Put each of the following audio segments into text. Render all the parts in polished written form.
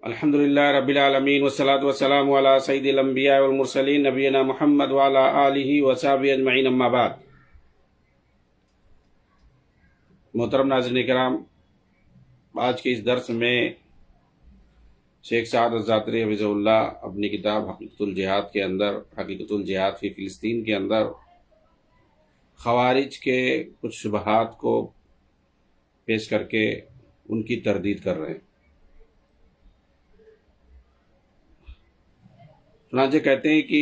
الحمد للہ رب العالمین والصلاة والسلام علی سید الانبیاء والمرسلین نبینا محمد وعلی آلہ وصحبہ اجمعین، اما بعد۔ محترم ناظرین کرام، آج کے اس درس میں شیخ سعد الزاتری حفظہ اللہ اپنی کتاب حقیقت الجہاد کے اندر، حقیقت الجہاد فی فلسطین کے اندر خوارج کے کچھ شبہات کو پیش کر کے ان کی تردید کر رہے ہیں۔ چنانچہ کہتے ہیں کہ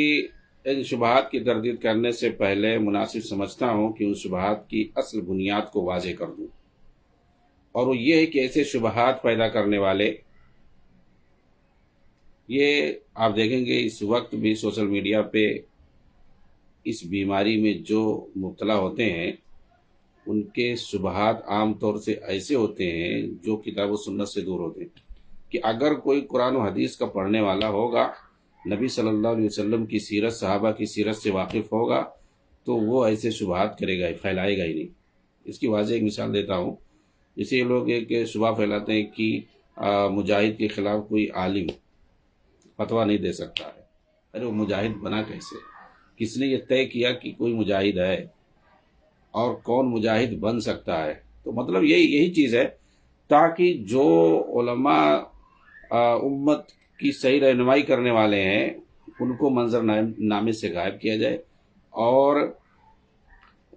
ان شبہات کی تردید کرنے سے پہلے مناسب سمجھتا ہوں کہ ان شبہات کی اصل بنیاد کو واضح کر دوں، اور وہ یہ ہے کہ ایسے شبہات پیدا کرنے والے، یہ آپ دیکھیں گے اس وقت بھی سوشل میڈیا پہ اس بیماری میں جو مبتلا ہوتے ہیں ان کے شبہات عام طور سے ایسے ہوتے ہیں جو کتاب و سنت سے دور ہوتے ہیں، کہ اگر کوئی قرآن و حدیث کا پڑھنے والا ہوگا، نبی صلی اللہ علیہ وسلم کی سیرت، صحابہ کی سیرت سے واقف ہوگا، تو وہ ایسے شبہات کرے گا، پھیلائے گا ہی نہیں۔ اس کی واضح ایک مثال دیتا ہوں۔ جیسے یہ لوگ ایک شبہ پھیلاتے ہیں کہ مجاہد کے خلاف کوئی عالم فتویٰ نہیں دے سکتا ہے۔ ارے وہ مجاہد بنا کیسے؟ کس نے یہ طے کیا کہ کوئی مجاہد ہے اور کون مجاہد بن سکتا ہے؟ تو مطلب یہی چیز ہے، تاکہ جو علماء امت کی صحیح رہنمائی کرنے والے ہیں ان کو منظر نامے سے غائب کیا جائے، اور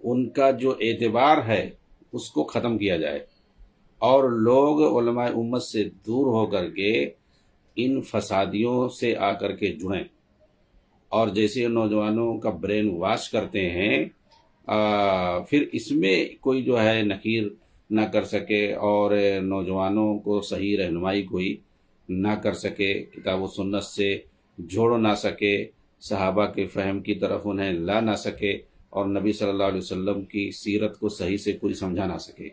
ان کا جو اعتبار ہے اس کو ختم کیا جائے، اور لوگ علماء امت سے دور ہو کر کے ان فسادیوں سے آ کر کے جڑیں، اور جیسے نوجوانوں کا برین واش کرتے ہیں، پھر اس میں کوئی جو ہے نکیر نہ کر سکے اور نوجوانوں کو صحیح رہنمائی کوئی نہ کر سکے، کتاب و سنت سے جوڑ نہ سکے، صحابہ کے فہم کی طرف انہیں لا نہ سکے، اور نبی صلی اللہ علیہ وسلم کی سیرت کو صحیح سے کوئی سمجھا نہ سکے۔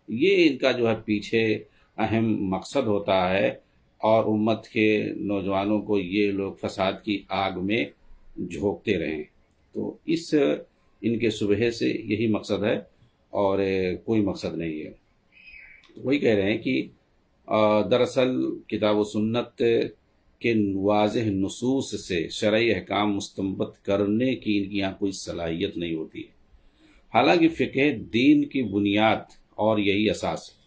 یہ ان کا جو ہے پیچھے اہم مقصد ہوتا ہے، اور امت کے نوجوانوں کو یہ لوگ فساد کی آگ میں جھونکتے رہیں۔ تو ان کے شبہے سے یہی مقصد ہے، اور کوئی مقصد نہیں ہے۔ وہی کہہ رہے ہیں کہ دراصل کتاب و سنت کے واضح نصوص سے شرعی احکام مستنبط کرنے کی ان کی یہاں کوئی صلاحیت نہیں ہوتی ہے، حالانکہ فقہ دین کی بنیاد اور یہی اساس ہے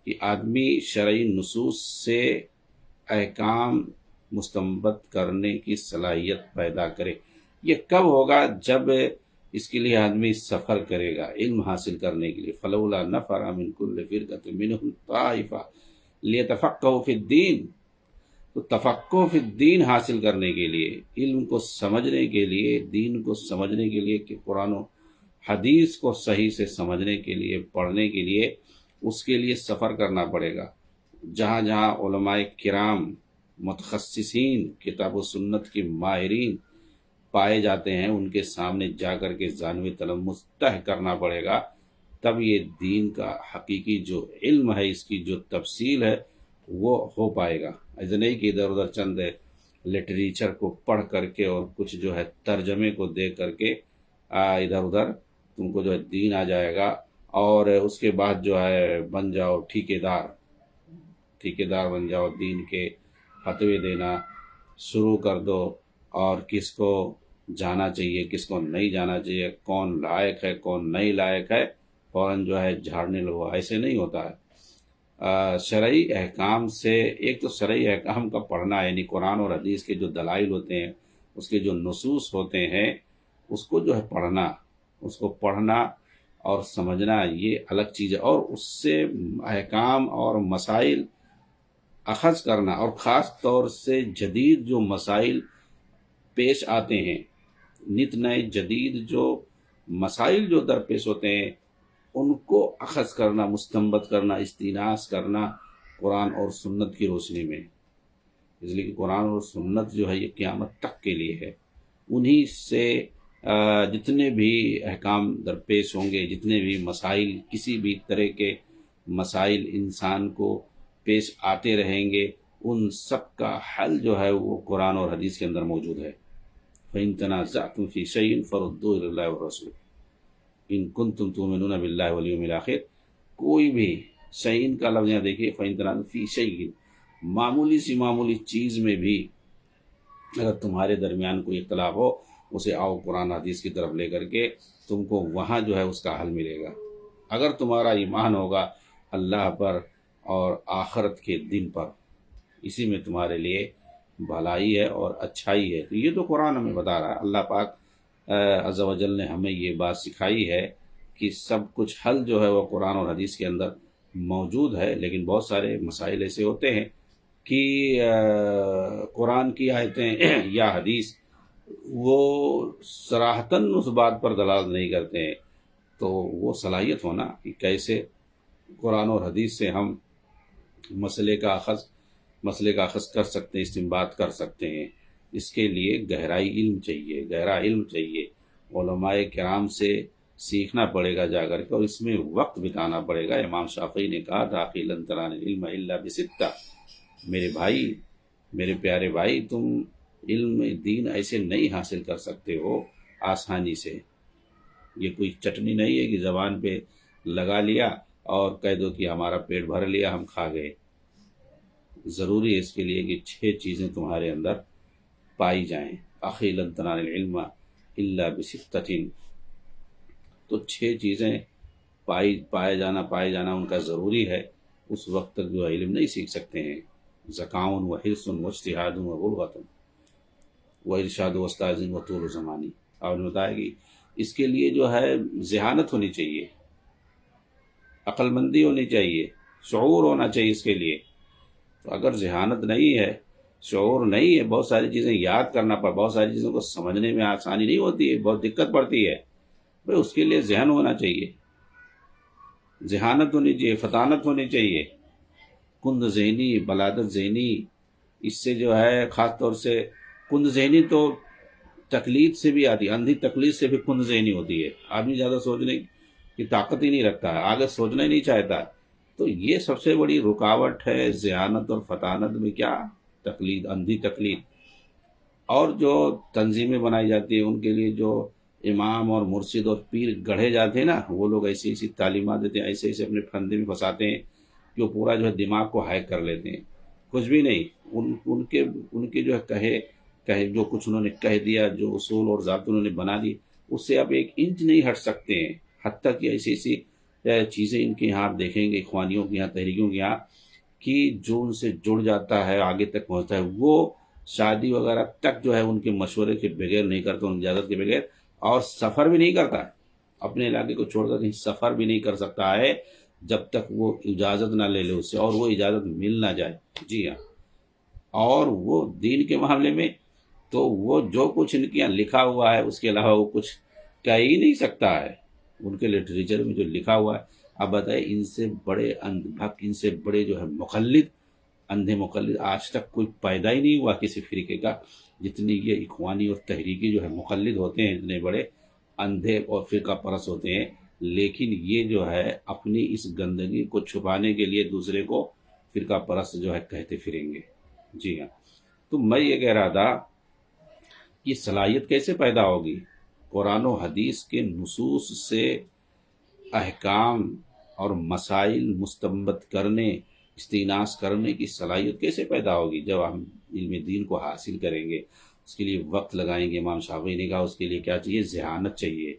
کہ آدمی شرعی نصوص سے احکام مستنبط کرنے کی صلاحیت پیدا کرے۔ یہ کب ہوگا؟ جب اس کے لیے آدمی سفر کرے گا علم حاصل کرنے کے لیے۔ فلولا نفر من کل فرقۃ منهم طائفہ لیتفقہوا فی الدین۔ تو تفقہ فی الدین حاصل کرنے کے لیے، علم کو سمجھنے کے لیے، دین کو سمجھنے کے لیے، کہ قرآن و حدیث کو صحیح سے سمجھنے کے لیے، پڑھنے کے لیے، اس کے لیے سفر کرنا پڑے گا۔ جہاں جہاں علماء کرام، متخصصین، کتاب و سنت کے ماہرین پائے جاتے ہیں، ان کے سامنے جا کر کے ذانوی تلمس طے کرنا پڑے گا، تب یہ دین کا حقیقی جو علم ہے، اس کی جو تفصیل ہے، وہ ہو پائے گا۔ ایسا نہیں کہ ادھر ادھر چند لٹریچر کو پڑھ کر کے اور کچھ جو ہے ترجمے کو دیکھ کر کے ادھر ادھر تم کو جو ہے دین آ جائے گا، اور اس کے بعد جو ہے بن جاؤ ٹھیکیدار بن جاؤ، دین کے فتوے دینا شروع کر دو، اور کس کو جانا چاہیے، کس کو نہیں جانا چاہیے، کون لائق ہے، کون نہیں لائق ہے، فوراً جو ہے جھاڑنے لگو۔ ایسے نہیں ہوتا ہے۔ شرعی احکام سے، ایک تو شرعی احکام کا پڑھنا، یعنی قرآن اور حدیث کے جو دلائل ہوتے ہیں، اس کے جو نصوص ہوتے ہیں، اس کو جو ہے پڑھنا اور سمجھنا، یہ الگ چیز ہے، اور اس سے احکام اور مسائل اخذ کرنا، اور خاص طور سے جدید جو مسائل پیش آتے ہیں، نت نئے جدید جو مسائل جو درپیش ہوتے ہیں، ان کو اخذ کرنا، مستنبط کرنا، استئناس کرنا قرآن اور سنت کی روشنی میں۔ اس لیے کہ قرآن اور سنت جو ہے یہ قیامت تک کے لیے ہے۔ انہی سے جتنے بھی احکام درپیش ہوں گے، جتنے بھی مسائل، کسی بھی طرح کے مسائل انسان کو پیش آتے رہیں گے، ان سب کا حل جو ہے وہ قرآن اور حدیث کے اندر موجود ہے۔ فَإِن تَنَازَعْتُمْ فِي شَيْءٍ فَرُدُّوهُ إِلَى اللَّهِ وَالرَّسُولِ إِن كُنتُمْ تُؤْمِنُونَ بِاللَّهِ وَالْيَوْمِ الْآخِرِ۔ کوئی بھی شيءٍ کا لفظ یہاں دیکھیے، فَإِن تَنَازَعْتُمْ فِي شَيْءٍ، معمولی چیز میں بھی اگر تمہارے درمیان کوئی اختلاف ہو، اسے آؤ قرآن حدیث کی طرف لے کر کے تم کو وہاں جو ہے اس کا حل ملے گا۔ اگر تمہارا ایمان ہوگا اللہ پر اور آخرت کے دن پر، اسی میں تمہارے لیے بھلائی ہے اور اچھائی ہے۔ تو یہ تو قرآن ہمیں بتا رہا ہے، اللہ پاک عز و جل نے ہمیں یہ بات سکھائی ہے کہ سب کچھ حل جو ہے وہ قرآن اور حدیث کے اندر موجود ہے۔ لیکن بہت سارے مسائل ایسے ہوتے ہیں کہ قرآن کی آیتیں یا حدیث وہ صراحتاً اس بات پر دلالت نہیں کرتے ہیں، تو وہ صلاحیت ہونا کہ کیسے قرآن اور حدیث سے ہم مسئلے کا اخذ کر سکتے ہیں، استنباط کر سکتے ہیں۔ اس کے لیے گہرا علم چاہیے، علماء کرام سے سیکھنا پڑے گا جا کر کے، اور اس میں وقت بتانا پڑے گا۔ امام شافعی نے کہا تھا کہ لن تنالوا العلم الا بستہ، میرے بھائی، میرے پیارے بھائی، تم علم دین ایسے نہیں حاصل کر سکتے ہو آسانی سے۔ یہ کوئی چٹنی نہیں ہے کہ زبان پہ لگا لیا اور کہہ دو کہ ہمارا پیٹ بھر لیا، ہم کھا گئے۔ ضروری ہے اس کے لیے کہ 6 چیزیں تمہارے اندر پائی جائیں۔ اخی لن تنالوا العلم الا بستہ، تو 6 چیزیں پائے جانا ان کا ضروری ہے۔ اس وقت تک جو علم نہیں سیکھ سکتے ہیں۔ ذکاء و حرص و اجتہاد و بلغۃ و ارشاد و استاذ و طول زمانی، آپ نے بتایا کہ اس کے لیے جو ہے ذہانت ہونی چاہیے، عقل مندی ہونی چاہیے، شعور ہونا چاہیے اس کے لیے۔ تو اگر ذہانت نہیں ہے، شعور نہیں ہے، بہت ساری چیزیں یاد کرنا بہت ساری چیزوں کو سمجھنے میں آسانی نہیں ہوتی ہے، بہت دقت پڑتی ہے، بھئی اس کے لیے ذہن ہونا چاہیے، ذہانت ہونی چاہیے، فطانت ہونی چاہیے، کند ذہنی، بلادت ذہنی۔ اس سے جو ہے خاص طور سے کند ذہنی تو تقلید سے بھی آتی ہے، اندھی تقلید سے بھی کند ذہنی ہوتی ہے۔ آدمی زیادہ سوچنے کی طاقت ہی نہیں رکھتا ہے، آگے سوچنا ہی نہیں چاہتا۔ تو یہ سب سے بڑی رکاوٹ ہے ذہانت اور فطانت میں، کیا؟ تقلید، اندھی تقلید۔ اور جو تنظیمیں بنائی جاتی ہیں ان کے لیے جو امام اور مرشد اور پیر گڑھے جاتے ہیں نا، وہ لوگ ایسی تعلیمات دیتے ہیں، ایسے اپنے پھندے میں پھنساتے ہیں کہ وہ پورا جو ہے دماغ کو ہیک کر لیتے ہیں۔ کچھ بھی نہیں، ان کے جو ہے کہے جو کچھ انہوں نے کہہ دیا، جو اصول اور ضابطے انہوں نے بنا دی، اس سے آپ 1 انچ نہیں ہٹ سکتے ہیں۔ حتیٰ کہ ایسی چیزیں ان کے یہاں آپ دیکھیں گے، اخوانیوں کے یہاں، تحریکوں کے یہاں، کہ جو ان سے جڑ جاتا ہے، آگے تک پہنچتا ہے، وہ شادی وغیرہ تک جو ہے ان کے مشورے کے بغیر نہیں کرتا، ان کی اجازت کے بغیر، اور سفر بھی نہیں کرتا، اپنے علاقے کو چھوڑ کر کہیں سفر بھی نہیں کر سکتا ہے جب تک وہ اجازت نہ لے اس سے، اور وہ اجازت مل نہ جائے۔ جی ہاں، اور وہ دین کے معاملے میں تو وہ جو کچھ ان کے یہاں لکھا ہوا ہے اس کے علاوہ وہ کچھ کہہ ہی نہیں سکتا ہے۔ ان کے لٹریچر میں جو لکھا ہوا ہے، اب بتائیں ان سے بڑے ان سے بڑے جو ہے مقلد، اندھے مقلد آج تک کوئی پیدا ہی نہیں ہوا کسی فرقے کا، جتنی یہ اخوانی اور تحریکی جو ہے مقلد ہوتے ہیں، اتنے بڑے اندھے اور فرقہ پرست ہوتے ہیں۔ لیکن یہ جو ہے اپنی اس گندگی کو چھپانے کے لیے دوسرے کو فرقہ پرست جو ہے کہتے پھریں گے۔ جی ہاں، تو میں یہ کہہ رہا تھا، یہ صلاحیت کیسے پیدا ہوگی؟ قرآن و حدیث کے نصوص سے احکام اور مسائل مستنبط کرنے، استئناس کرنے کی صلاحیت کیسے پیدا ہوگی؟ جب ہم علم دین کو حاصل کریں گے، اس کے لیے وقت لگائیں گے۔ امام شافعی نے کہا اس کے لیے کیا چاہیے؟ ذہانت چاہیے،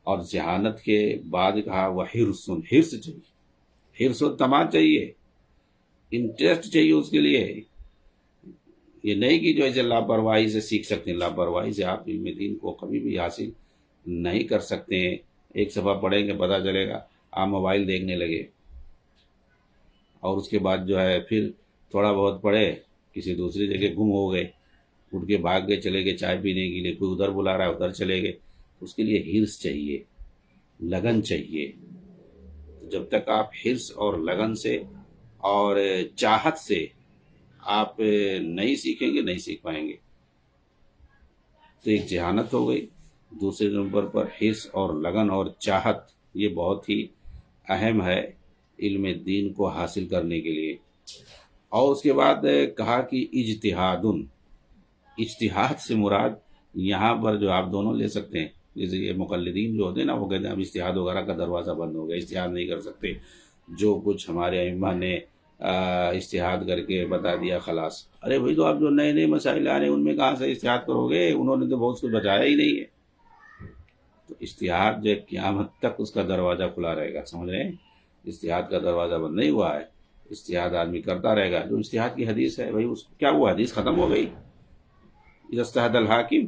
اور ذہانت کے بعد کہا وہ حرص چاہیے، حرص و تما چاہیے، انٹرسٹ چاہیے اس کے لیے۔ یہ نہیں کہ جو ہے لاپرواہی سے سیکھ سکتے ہیں، لاپرواہی سے آپ علم دین کو کبھی بھی حاصل نہیں کر سکتے ہیں۔ 1 صفحہ پڑھیں گے پتہ چلے گا آپ موبائل دیکھنے لگے، اور اس کے بعد جو ہے پھر تھوڑا بہت پڑھے، کسی دوسری جگہ گم ہو گئے، اٹھ کے بھاگ گئے، چلے گئے چائے پینے کے لیے، کوئی ادھر بلا رہا ہے ادھر چلے گئے۔ اس کے لیے حرص چاہیے، لگن چاہیے۔ جب تک آپ حرص اور لگن سے اور چاہت سے آپ نہیں سیکھیں گے، نہیں سیکھ پائیں گے۔ تو ایک ذہانت ہو گئی، دوسرے نمبر پر حرص اور لگن اور چاہت، یہ بہت ہی اہم ہے علم دین کو حاصل کرنے کے لیے۔ اور اس کے بعد کہا کہ اجتہاد سے مراد یہاں پر جو آپ دونوں لے سکتے ہیں، جیسے یہ مقلدین جو ہوتے ہیں نا، وہ کہتے ہیں اب اجتہاد وغیرہ کا دروازہ بند ہو گیا، اجتہاد نہیں کر سکتے، جو کچھ ہمارے ائمہ نے اجتہاد کر کے بتا دیا خلاص. ارے بھائی تو آپ جو نئے نئے مسائل آ رہے ہیں ان میں کہاں سے اجتہاد کرو گے؟ انہوں نے تو بہت کچھ بتایا ہی نہیں ہے. تو اجتہاد جو قیامت تک اس کا دروازہ کھلا رہے گا، سمجھ رہے ہیں؟ اجتہاد کا دروازہ بند نہیں ہوا ہے، اجتہاد آدمی کرتا رہے گا. جو اجتہاد کی حدیث ہے بھائی، اس کیا ہوا؟ حدیث ختم ہو گئی. اذا اجتہد الحاکم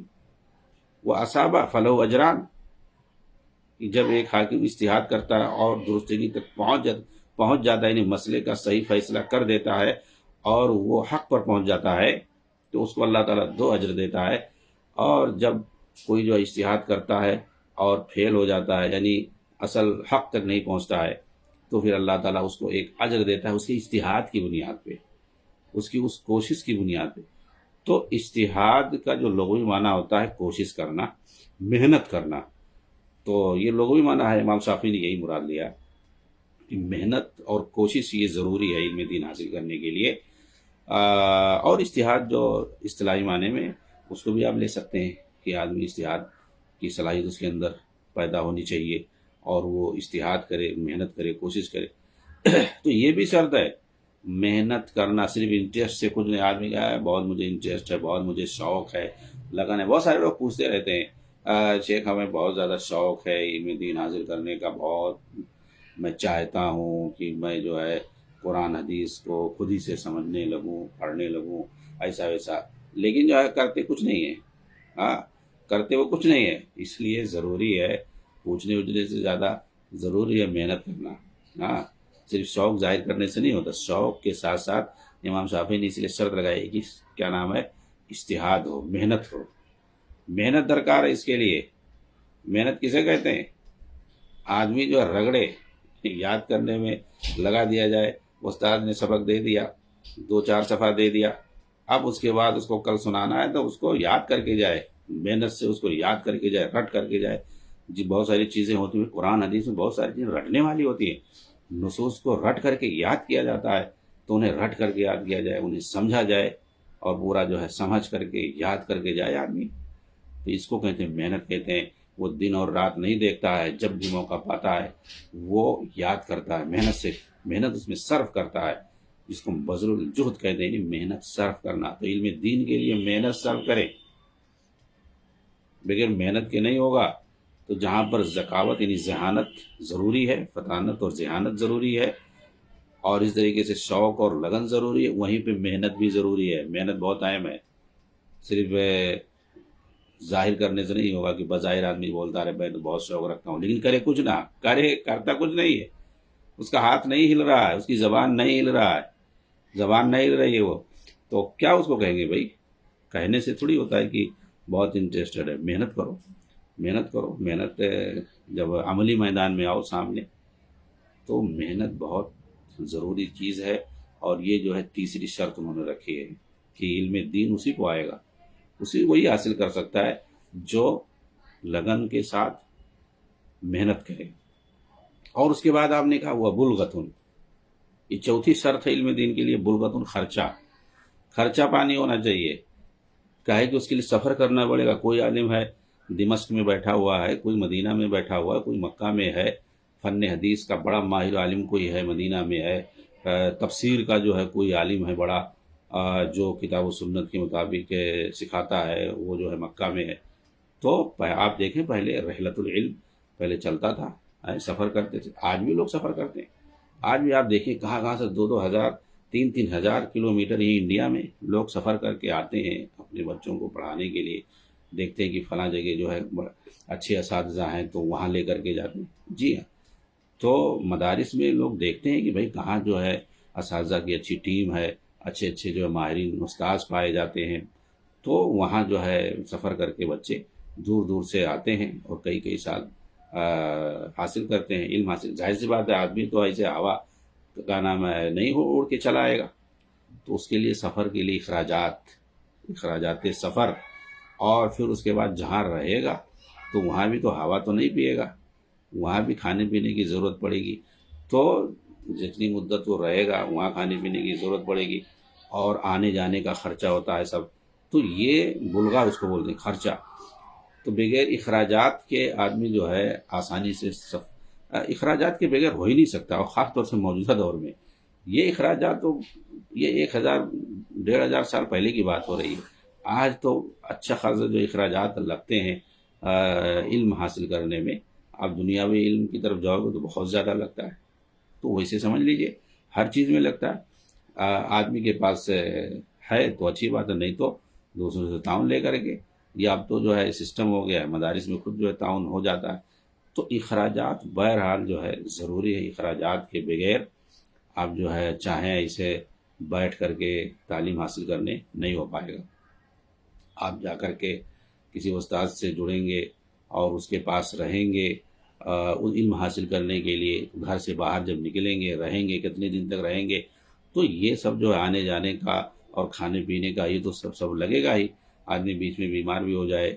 واصاب فلہ اجران. کہ جب ایک حاکم اجتہاد کرتا ہے اور درستگی تک پہنچ جاتا ہے، یعنی مسئلے کا صحیح فیصلہ کر دیتا ہے اور وہ حق پر پہنچ جاتا ہے، تو اس کو اللہ تعالیٰ 2 اجر دیتا ہے. اور جب کوئی جو اجتہاد کرتا ہے اور فیل ہو جاتا ہے، یعنی اصل حق تک نہیں پہنچتا ہے، تو پھر اللہ تعالیٰ اس کو 1 اجر دیتا ہے اس کی اجتہاد کی بنیاد پہ، اس کی اس کوشش کی بنیاد پہ. تو اجتہاد کا جو لغوی معنی ہوتا ہے کوشش کرنا، محنت کرنا. تو یہ لغوی معنی ہے، امام شافعی نے یہی مراد لیا کہ محنت اور کوشش یہ ضروری ہے علم دین حاصل کرنے کے لیے. اور اجتہاد جو اصطلاحی معنی میں اس کو بھی آپ لے سکتے ہیں کہ آدمی اجتہاد کی صلاحیت اس کے اندر پیدا ہونی چاہیے اور وہ اجتہاد کرے، محنت کرے، کوشش کرے. تو یہ بھی شرط ہے، محنت کرنا صرف انٹرسٹ سے کچھ نہیں. آدمی کا ہے بہت مجھے انٹرسٹ ہے، بہت مجھے شوق ہے، لگن ہے. بہت سارے لوگ پوچھتے رہتے ہیں شیخ ہمیں بہت زیادہ شوق ہے علم دین حاصل کرنے کا، بہت میں چاہتا ہوں کہ میں جو ہے قرآن حدیث کو خود ہی سے سمجھنے لگوں، پڑھنے لگوں، ایسا ویسا. لیکن جو ہے کرتے کچھ نہیں ہے. ہاں، کرتے وہ کچھ نہیں ہے. اس لیے ضروری ہے، پوچھنے اچھنے سے زیادہ ضروری ہے محنت کرنا. ہاں، صرف شوق ظاہر کرنے سے نہیں ہوتا، شوق کے ساتھ ساتھ امام شافعی نے اس لیے شرط لگائی کہ کیا نام ہے، اجتہاد ہو، محنت ہو. محنت درکار ہے اس کے لیے. محنت کسے کہتے ہیں؟ آدمی جو رگڑے یاد کرنے میں لگا دیا جائے. استاد نے سبق دے دیا، 2-4 صفحہ دے دیا، اب اس کے بعد اس کو کل سنانا ہے تو اس کو یاد کر کے جائے، محنت سے اس کو یاد کر کے جائے، رٹ کر کے جائے. جی بہت ساری چیزیں ہوتی ہیں قرآن حدیث میں، بہت ساری چیزیں رٹنے والی ہوتی ہیں. نصوص کو رٹ کر کے یاد کیا جاتا ہے، تو انہیں رٹ کر کے یاد کیا جائے، انہیں سمجھا جائے اور پورا جو ہے سمجھ کر کے یاد کر کے جائے آدمی. تو اس کو کہتے ہیں محنت کہتے ہیں. وہ دن اور رات نہیں دیکھتا ہے، جب بھی موقع پاتا ہے وہ یاد کرتا ہے، محنت اس میں صرف کرتا ہے، جس کو بذل الجہد کہتے ہیں، یعنی محنت صرف کرنا. تو علم دین کے لیے محنت صرف کرے، بغیر محنت کے نہیں ہوگا. تو جہاں پر ذکاوت یعنی ذہانت ضروری ہے، فطانت اور ذہانت ضروری ہے، اور اس طریقے سے شوق اور لگن ضروری ہے، وہیں پہ محنت بھی ضروری ہے. محنت بہت اہم ہے. صرف ظاہر کرنے سے نہیں ہوگا کہ بظاہر آدمی بولتا رہے میں تو بہت شوق رکھتا ہوں، لیکن کرے کچھ نہ، کرتا کچھ نہیں ہے. اس کا ہاتھ نہیں ہل رہا ہے، اس کی زبان نہیں ہل رہا ہے، زبان نہیں ہل رہی ہے وہ، تو کیا اس کو کہیں گے بھائی؟ کہنے سے تھوڑی ہوتا ہے کہ بہت انٹرسٹڈ ہے. محنت کرو، محنت کرو. محنت جب عملی میدان میں آؤ سامنے، تو محنت بہت ضروری چیز ہے. اور یہ جو ہے تیسری شرط انہوں نے رکھی ہے کہ علم دین اسی کو آئے گا، اسی وہی حاصل کر سکتا ہے جو لگن کے ساتھ محنت کرے. اور اس کے بعد آپ نے کہا ہوا بلغتن، یہ چوتھی شرط ہے علم دین کے لیے. بلغتن، خرچہ پانی ہونا چاہیے. کہے کہ اس کے لیے سفر کرنا پڑے گا. کوئی عالم ہے دمشق میں بیٹھا ہوا ہے، کوئی مدینہ میں بیٹھا ہوا ہے، کوئی مکہ میں ہے، فن حدیث کا بڑا ماہر عالم کوئی ہے مدینہ میں ہے، تفسیر کا جو ہے کوئی عالم ہے بڑا جو کتاب و سنت کے مطابق سکھاتا ہے، وہ جو ہے مکہ میں ہے. تو آپ دیکھیں پہلے رحلت العلم پہلے چلتا تھا، سفر کرتے تھے. آج بھی لوگ سفر کرتے ہیں. آج بھی آپ دیکھیں کہاں کہاں سے 2-2 ہزار 3-3 ہزار کلومیٹر یہی انڈیا میں لوگ سفر کر کے آتے ہیں اپنے بچوں کو پڑھانے کے لیے. دیکھتے ہیں کہ فلاں جگہ جو ہے اچھے اساتذہ ہیں تو وہاں لے کر کے جاتے ہیں. جی ہاں، تو مدارس میں لوگ دیکھتے ہیں کہ بھائی کہاں جو ہے اساتذہ کی اچھی ٹیم ہے، اچھے جو ہے ماہرین استاذ پائے جاتے ہیں، تو وہاں جو ہے سفر کر کے بچے دور دور سے آتے ہیں اور کئی سال حاصل کرتے ہیں، علم حاصل. ظاہر سی بات ہے آدمی تو ایسے ہوا کا نام ہے نہیں اڑ کے چلا آئے گا. تو اس کے لیے سفر کے لیے اخراجات سفر، اور پھر اس کے بعد جہاں رہے گا تو وہاں بھی تو ہوا تو نہیں پیے گا، وہاں بھی کھانے پینے کی ضرورت پڑے گی. تو جتنی مدت وہ رہے گا وہاں کھانے پینے کی ضرورت پڑے گی، اور آنے جانے کا خرچہ ہوتا ہے سب. تو یہ بلغہ اس کو بولتے ہیں، خرچہ. تو بغیر اخراجات کے آدمی جو ہے آسانی سے اخراجات کے بغیر ہو ہی نہیں سکتا، اور خاص طور سے موجودہ دور میں یہ اخراجات تو یہ 1000 1500 سال پہلے کی بات ہو رہی ہے. آج تو اچھا خاصا جو اخراجات لگتے ہیں علم حاصل کرنے میں، آپ دنیاوی علم کی طرف جاؤ گے تو بہت زیادہ لگتا ہے. تو ویسے سمجھ لیجئے ہر چیز میں لگتا ہے. آدمی کے پاس ہے تو اچھی بات ہے، نہیں تو دوسروں سے تعاون لے کر کے. یہ اب تو جو ہے سسٹم ہو گیا ہے، مدارس میں خود جو ہے تعاون ہو جاتا ہے. تو اخراجات بہرحال جو ہے ضروری ہے. اخراجات کے بغیر آپ جو ہے چاہیں اسے بیٹھ کر کے تعلیم حاصل کرنے نہیں ہو پائے گا. آپ جا کر کے کسی استاد سے جڑیں گے اور اس کے پاس رہیں گے علم حاصل کرنے کے لیے. گھر سے باہر جب نکلیں گے، رہیں گے، کتنے دن تک رہیں گے، تو یہ سب جو ہے آنے جانے کا اور کھانے پینے کا یہ تو سب لگے گا ہی. آدمی بیچ میں بیمار بھی ہو جائے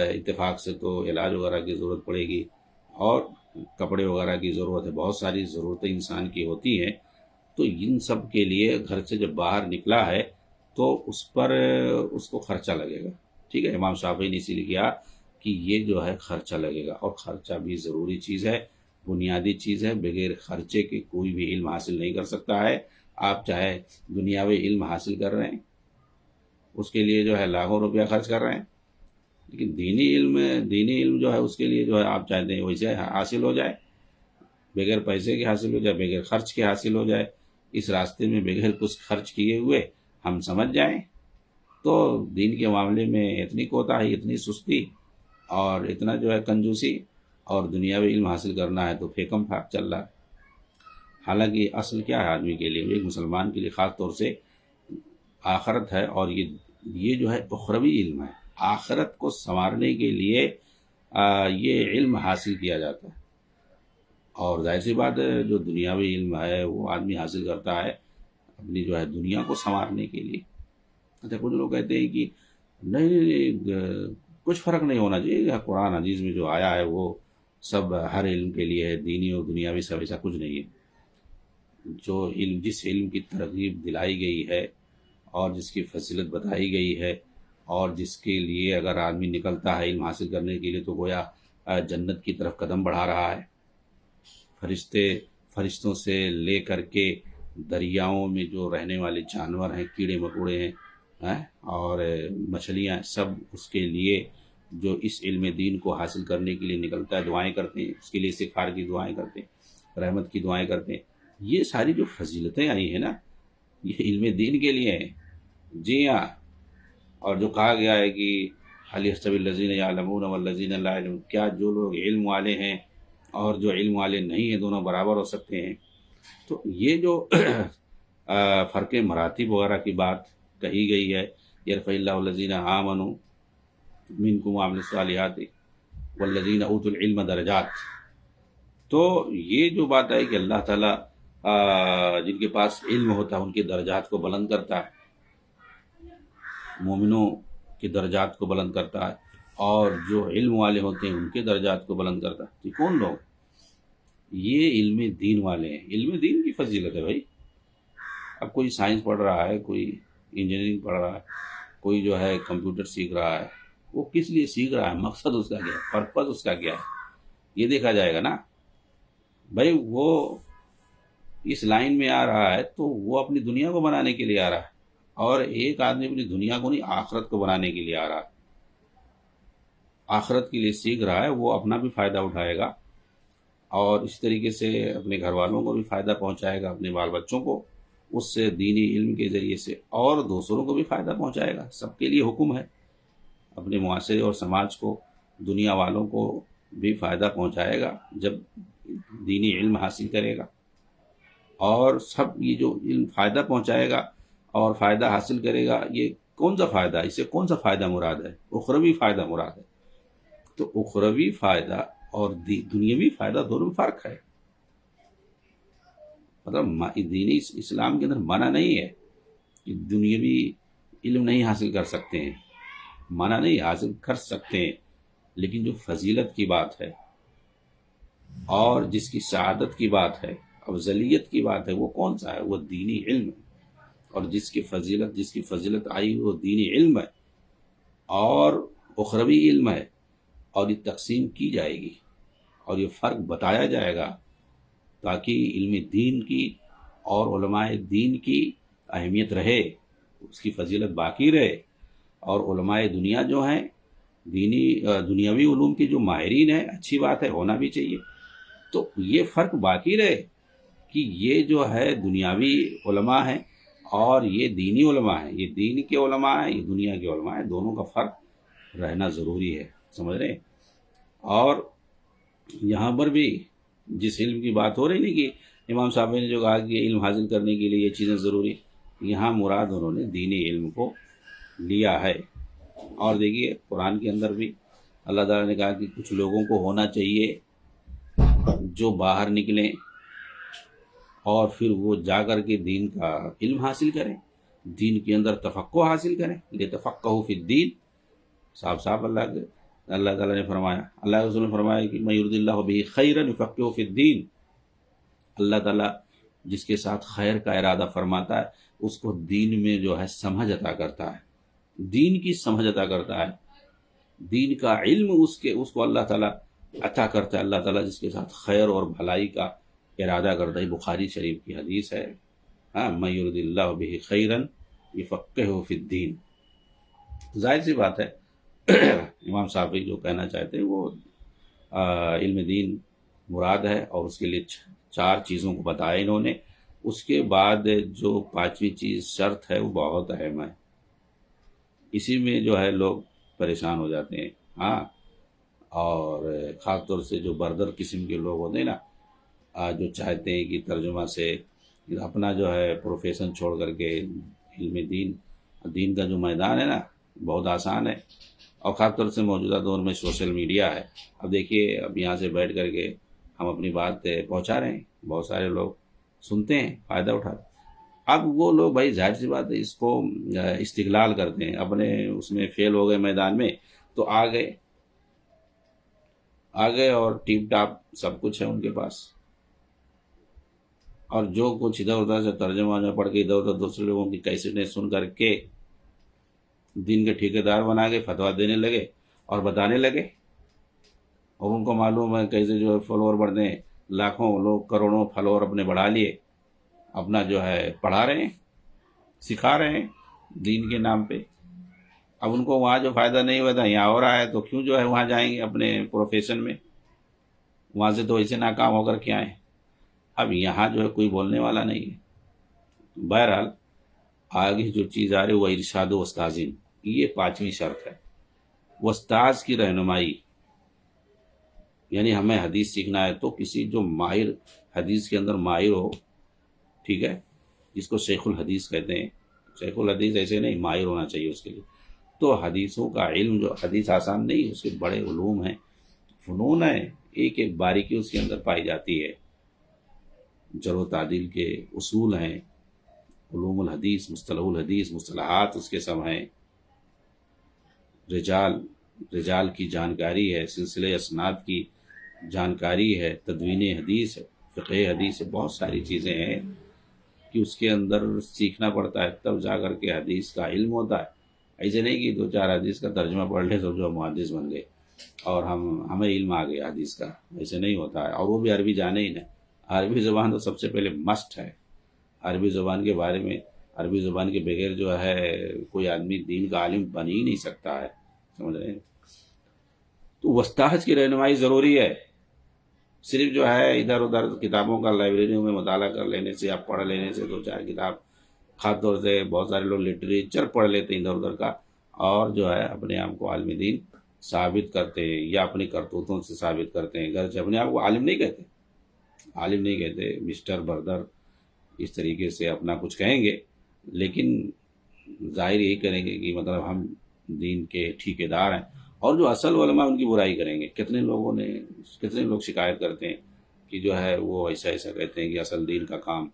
اتفاق سے تو علاج وغیرہ کی ضرورت پڑے گی، اور کپڑے وغیرہ کی ضرورت ہے. بہت ساری ضرورتیں انسان کی ہوتی ہیں. تو ان سب کے لیے گھر سے جب باہر نکلا ہے تو اس پر اس کو خرچہ لگے گا. ٹھیک ہے، امام شافعی نے اسی لیے کیا کہ یہ جو ہے خرچہ لگے گا، اور خرچہ بھی ضروری چیز ہے، بنیادی چیز ہے. بغیر خرچے کے کوئی بھی علم حاصل نہیں کر سکتا ہے. آپ چاہے دنیاوی علم حاصل کر رہے ہیں، اس کے لیے جو ہے لاکھوں روپیہ خرچ کر رہے ہیں، لیکن دینی علم جو ہے اس کے لیے جو ہے آپ چاہتے ہیں ویسے حاصل ہو جائے، بغیر پیسے کے حاصل ہو جائے، بغیر خرچ کے حاصل ہو جائے. اس راستے میں بغیر کچھ خرچ کیے ہوئے ہم سمجھ جائیں تو دین کے معاملے میں اتنی کوتاہی، اتنی سستی اور اتنا جو ہے کنجوسی، اور دنیاوی علم حاصل کرنا ہے تو پھیکم پھاک چل رہا ہے. حالانکہ اصل کیا ہے آدمی کے لیے، ایک مسلمان کے لیے خاص طور سے آخرت ہے. اور یہ جو ہے اخروی علم ہے. آخرت کو سنوارنے کے لیے یہ علم حاصل کیا جاتا ہے. اور ظاہر سی بات ہے جو دنیاوی علم ہے وہ آدمی حاصل کرتا ہے اپنی جو ہے دنیا کو سنوارنے کے لیے. اچھا، کچھ لوگ کہتے ہیں کہ نہیں کچھ فرق نہیں ہونا چاہیے، قرآن حدیث میں جو آیا ہے وہ سب ہر علم کے لیے ہے، دینی اور دنیاوی سب، ایسا کچھ نہیں ہے. جس علم کی ترغیب دلائی گئی ہے اور جس کی فضیلت بتائی گئی ہے، اور جس کے لیے اگر آدمی نکلتا ہے علم حاصل کرنے کے لیے تو گویا جنت کی طرف قدم بڑھا رہا ہے. فرشتوں سے لے کر کے دریاؤں میں جو رہنے والے جانور ہیں، کیڑے مکوڑے ہیں اور مچھلیاں، سب اس کے لیے جو اس علم دین کو حاصل کرنے کے لیے نکلتا ہے دعائیں کرتے ہیں، اس کے لیے استغفار کی دعائیں کرتے ہیں، رحمت کی دعائیں کرتے ہیں. یہ ساری جو فضیلتیں آئی ہیں نا، یہ علم دین کے لیے ہیں. جی ہاں. اور جو کہا گیا ہے کہ هل يستوي الذين يعلمون والذين لا يعلمون، کیا جو لوگ علم والے ہیں اور جو علم والے نہیں ہیں دونوں برابر ہو سکتے ہیں؟ تو یہ جو فرق مراتب وغیرہ کی بات کہی گئی ہے، یرفع اللہ الذین آمنوا منکم وعملوا الصالحات والذین اوتوا العلم درجات. تو یہ جو بات ہے کہ اللہ تعالیٰ جن کے پاس علم ہوتا ہے ان کے درجات کو بلند کرتا ہے، مومنوں کے درجات کو بلند کرتا ہے، اور جو علم والے ہوتے ہیں ان کے درجات کو بلند کرتا ہے. یہ کون لوگ؟ یہ علم دین والے ہیں. علم دین کی فضیلت ہے بھائی. اب کوئی سائنس پڑھ رہا ہے، کوئی انجینئرنگ پڑھ رہا ہے، کوئی جو ہے کمپیوٹر سیکھ رہا ہے، وہ کس لیے سیکھ رہا ہے؟ مقصد اس کا کیا ہے؟ پرپز اس کا کیا ہے؟ یہ دیکھا جائے گا نا بھائی. وہ اس لائن میں آ رہا ہے تو وہ اپنی دنیا کو بنانے کے لیے آ رہا ہے، اور ایک آدمی اپنی دنیا کو نہیں، آخرت کو بنانے کے لیے آ رہا ہے. آخرت کے لیے سیکھ رہا ہے، وہ اپنا بھی فائدہ اٹھائے گا اور اس طریقے سے اپنے گھر والوں کو بھی فائدہ پہنچائے گا، اپنے بال بچوں کو اس سے دینی علم کے ذریعے سے، اور دوسروں کو بھی فائدہ پہنچائے گا. سب کے لیے حکم ہے، اپنے معاشرے اور سماج کو، دنیا والوں کو بھی فائدہ پہنچائے گا جب دینی علم حاصل کرے گا. اور سب یہ جو علم فائدہ پہنچائے گا اور فائدہ حاصل کرے گا، یہ کون سا فائدہ ہے؟ اس سے کون سا فائدہ مراد ہے؟ اخروی فائدہ مراد ہے. تو اخروی فائدہ اور دنیاوی فائدہ دونوں میں فرق ہے. مطلب دینی اسلام کے اندر منع نہیں ہے کہ دنیاوی علم نہیں حاصل کر سکتے ہیں، منع نہیں، حاصل کر سکتے ہیں، لیکن جو فضیلت کی بات ہے اور جس کی سعادت کی بات ہے، افضلیت کی بات ہے، وہ کون سا ہے؟ وہ دینی علم ہے. اور جس کی فضیلت آئی وہ دینی علم ہے اور اخروی علم ہے، اور یہ تقسیم کی جائے گی اور یہ فرق بتایا جائے گا تاکہ علم دین کی اور علماء دین کی اہمیت رہے، اس کی فضیلت باقی رہے، اور علماء دنیا جو ہیں دنیاوی علوم کے جو ماہرین ہیں، اچھی بات ہے، ہونا بھی چاہیے، تو یہ فرق باقی رہے کہ یہ جو ہے دنیاوی علماء ہیں اور یہ دینی علماء ہیں، یہ دین کے علماء ہیں، یہ دنیا کے علماء ہیں، دونوں کا فرق رہنا ضروری ہے، سمجھ رہے ہیں؟ اور یہاں پر بھی جس علم کی بات ہو رہی نہیں کہ امام صاحب نے جو کہا کہ علم حاصل کرنے کے لیے یہ چیزیں ضروری، یہاں مراد انہوں نے دینی علم کو لیا ہے۔ اور دیکھیے قرآن کے اندر بھی اللہ تعالیٰ نے کہا کہ کچھ لوگوں کو ہونا چاہیے جو باہر نکلیں اور پھر وہ جا کر کے دین کا علم حاصل کریں، دین کے اندر تفقہ حاصل کریں، لِتَفَقَّهُوا فِي الدِّينِ، صاف صاف اللہ تعالیٰ نے فرمایا، اللہ کے رسول نے فرمایا کہ مَن يُرِدِ اللَّهُ بِهِ خَيْرًا يُفَقِّهُ فِي الدِّينِ، اللہ تعالیٰ جس کے ساتھ خیر کا ارادہ فرماتا ہے اس کو دین میں جو ہے سمجھ عطا کرتا ہے، دین کی سمجھ عطا کرتا ہے، دین کا علم اس کو اللہ تعالیٰ عطا کرتا ہے، اللہ تعالیٰ جس کے ساتھ خیر اور بھلائی کا ارادہ کرتا ہے۔ بخاری شریف کی حدیث ہے، ہاں، مَن يُرِدِ اللَّهُ بِهِ خَيْرًا يُفَقِّهُ فِي الدِّينِ، ظاہر سی بات ہے امام صافی جو کہنا چاہتے ہیں وہ علم دین مراد ہے، اور اس کے لیے 4 چیزوں کو بتایا انہوں نے۔ اس کے بعد جو 5ویں چیز شرط ہے وہ بہت اہم ہے، اسی میں جو ہے لوگ پریشان ہو جاتے ہیں، ہاں، اور خاص طور سے جو بردر قسم کے لوگ ہوتے ہیں نا، جو چاہتے ہیں کہ ترجمہ سے اپنا جو ہے پروفیشن چھوڑ کر کے علم دین کا جو میدان ہے نا بہت آسان ہے، اور خاص طور سے موجودہ دور میں سوشل میڈیا ہے۔ اب دیکھیے، اب یہاں سے بیٹھ کر کے ہم اپنی بات پہنچا رہے ہیں، بہت سارے لوگ سنتے ہیں، فائدہ اٹھاتے ہیں۔ اب وہ لوگ بھائی ظاہر سی بات ہے اس کو استغلال کرتے ہیں، اپنے اس میں فیل ہو گئے میدان میں تو آ گئے اور ٹیپ ٹاپ سب کچھ ہے ان کے پاس، اور جو کچھ ادھر ادھر سے ترجمہ پڑھ کے ادھر ادھر دوسرے لوگوں کی کیسٹیں سن کر کے دین کے ٹھیکیدار بنا کے فتویٰ دینے لگے اور بتانے لگے، اور ان کو معلوم ہے کیسے جو ہے فالوور بڑھتے ہیں، لاکھوں لوگ کروڑوں فالوور اپنے بڑھا لیے، اپنا جو ہے پڑھا رہے ہیں، سکھا رہے ہیں دین کے نام پہ۔ اب ان کو وہاں جو فائدہ نہیں ہوا تھا یہاں ہو رہا ہے، تو کیوں جو ہے وہاں جائیں گے اپنے پروفیشن میں، وہاں سے تو ایسے ناکام ہو کر کے آئے۔ اب یہاں جو ہے کوئی بولنے والا نہیں ہے۔ بہرحال آگے جو چیز آ رہی ہے وہ ارشاد و استاذین، یہ 5ویں شرط ہے، وہ استاذ کی رہنمائی، یعنی ہمیں حدیث سیکھنا ہے تو کسی جو ماہر حدیث کے اندر ماہر ہو، ٹھیک ہے، جس کو شیخ الحدیث کہتے ہیں، شیخ الحدیث ایسے نہیں، ماہر ہونا چاہیے اس کے لیے۔ تو حدیثوں کا علم، جو حدیث آسان نہیں، اس کے بڑے علوم ہیں، فنون ہیں، ایک ایک باریکی اس کے اندر پائی جاتی ہے، جرح و تعدیل کے اصول ہیں، علوم الحدیث، مصطلح الحدیث، مصطلحات اس کے سب ہیں، رجال کی جانکاری ہے، سلسلے اسناد کی جانکاری ہے، تدوین حدیث ہے، فقہ حدیث ہے، بہت ساری چیزیں ہیں کہ اس کے اندر سیکھنا پڑتا ہے، تب جا کر کے حدیث کا علم ہوتا ہے۔ ایسے نہیں کہ 2-4 حدیث کا ترجمہ پڑھ لے تو جو محدث بن گئے اور ہمیں علم آ گیا حدیث کا، ایسے نہیں ہوتا ہے، اور وہ بھی عربی جانے ہی نہیں۔ عربی زبان تو سب سے پہلے مسٹ ہے، عربی زبان کے بارے میں، عربی زبان کے بغیر جو ہے کوئی آدمی دین کا عالم بن ہی نہیں سکتا ہے، سمجھ رہے ہیں؟ تو استاذ کی رہنمائی ضروری ہے، صرف جو ہے ادھر ادھر کتابوں کا لائبریریوں میں مطالعہ کر لینے سے یا پڑھ لینے سے 2-4 کتاب، خاص طور سے بہت سارے لوگ لٹریچر پڑھ لیتے ہیں ادھر ادھر کا، اور جو ہے اپنے آپ کو عالم دین ثابت کرتے ہیں یا اپنی کرتوتوں سے ثابت کرتے ہیں، گرچہ اپنے آپ کو عالم نہیں کہتے، عالم نہیں کہتے، مسٹر بردر اس طریقے سے اپنا کچھ کہیں گے، لیکن ظاہر یہی کریں گے کہ مطلب ہم دین کے ٹھیکیدار ہیں، اور جو اصل علماء ان کی برائی کریں گے۔ کتنے لوگ شکایت کرتے ہیں کہ جو ہے وہ ایسا کہتے ہیں کہ اصل دین کا کام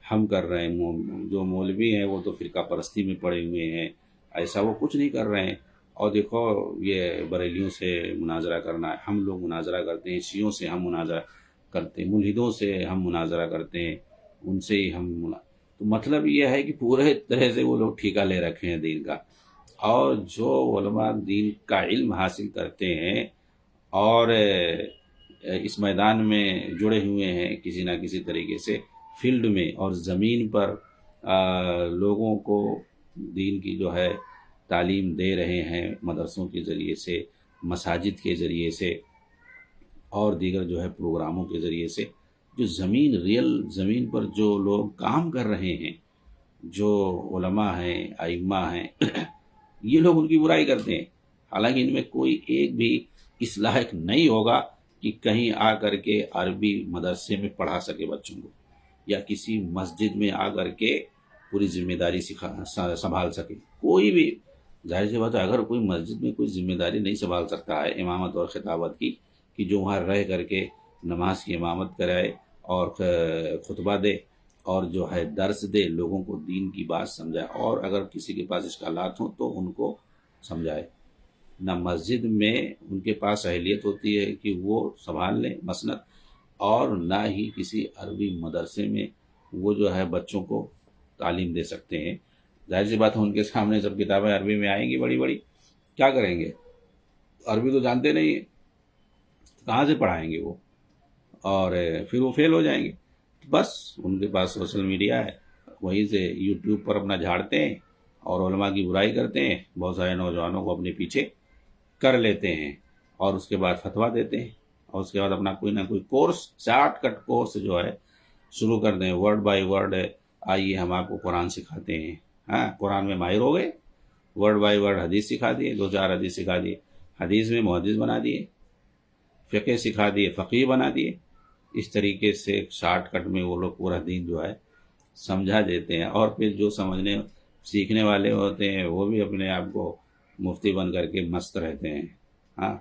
ہم کر رہے ہیں، جو مولوی ہیں وہ تو فرقہ پرستی میں پڑے ہوئے ہیں، ایسا وہ کچھ نہیں کر رہے ہیں، اور دیکھو یہ بریلیوں سے مناظرہ کرنا ہے، ہم لوگ مناظرہ کرتے ہیں، شیعوں سے ہم مناظرہ کرتے ہیں، ملحدوں سے ہم مناظرہ کرتے ہیں، ان سے ہی تو مطلب یہ ہے کہ پورے طرح سے وہ لوگ ٹھیکہ لے رکھے ہیں دین کا، اور جو علماء دین کا علم حاصل کرتے ہیں اور اس میدان میں جڑے ہوئے ہیں کسی نہ کسی طریقے سے، فیلڈ میں اور زمین پر لوگوں کو دین کی جو ہے تعلیم دے رہے ہیں، مدرسوں کے ذریعے سے، مساجد کے ذریعے سے اور دیگر جو ہے پروگراموں کے ذریعے سے، جو ریئل زمین پر جو لوگ کام کر رہے ہیں، جو علماء ہیں، ائمہ ہیں، یہ لوگ ان کی برائی کرتے ہیں، حالانکہ ان میں کوئی ایک بھی اس لائق نہیں ہوگا کہ کہیں آ کر کے عربی مدرسے میں پڑھا سکے بچوں کو، یا کسی مسجد میں آ کر کے پوری ذمہ داری سنبھال سکے۔ کوئی بھی، ظاہر سی بات ہے، اگر کوئی مسجد میں کوئی ذمہ داری نہیں سنبھال سکتا ہے امامت اور خطابت کی، کہ جو وہاں رہ کر کے نماز کی امامت کرائے اور خطبہ دے اور جو ہے درس دے، لوگوں کو دین کی بات سمجھائے، اور اگر کسی کے پاس اشکالات ہوں تو ان کو سمجھائے، نہ مسجد میں ان کے پاس اہلیت ہوتی ہے کہ وہ سنبھال لیں مسند، اور نہ ہی کسی عربی مدرسے میں وہ جو ہے بچوں کو تعلیم دے سکتے ہیں۔ ظاہر سی بات ہے، ان کے سامنے سب کتابیں عربی میں آئیں گی بڑی بڑی، کیا کریں گے؟ عربی تو جانتے نہیں ہیں، کہاں سے پڑھائیں گے وہ؟ اور پھر وہ فیل ہو جائیں گے۔ بس ان کے پاس سوشل میڈیا ہے، وہیں سے یوٹیوب پر اپنا جھاڑتے ہیں اور علماء کی برائی کرتے ہیں، بہت سارے نوجوانوں کو اپنے پیچھے کر لیتے ہیں، اور اس کے بعد فتویٰ دیتے ہیں، اور اس کے بعد اپنا کوئی نہ کوئی کورس، شارٹ کٹ کورس جو ہے شروع کر دیں، ورڈ بائی ورڈ، آئیے ہم آپ کو قرآن سکھاتے ہیں، ہاں قرآن میں ماہر ہو گئے، ورڈ بائی ورڈ حدیث سکھا دیے، 2 4 حدیث سکھا دیے، حدیث میں محدث بنا دیے، فقہ سکھا دیے، فقیہ بنا دیے۔ اس طریقے سے شارٹ کٹ میں وہ لوگ پورا دین جو ہے سمجھا دیتے ہیں، اور پھر جو سیکھنے والے ہوتے ہیں وہ بھی اپنے آپ کو مفتی بن کر کے مست رہتے ہیں۔ ہاں،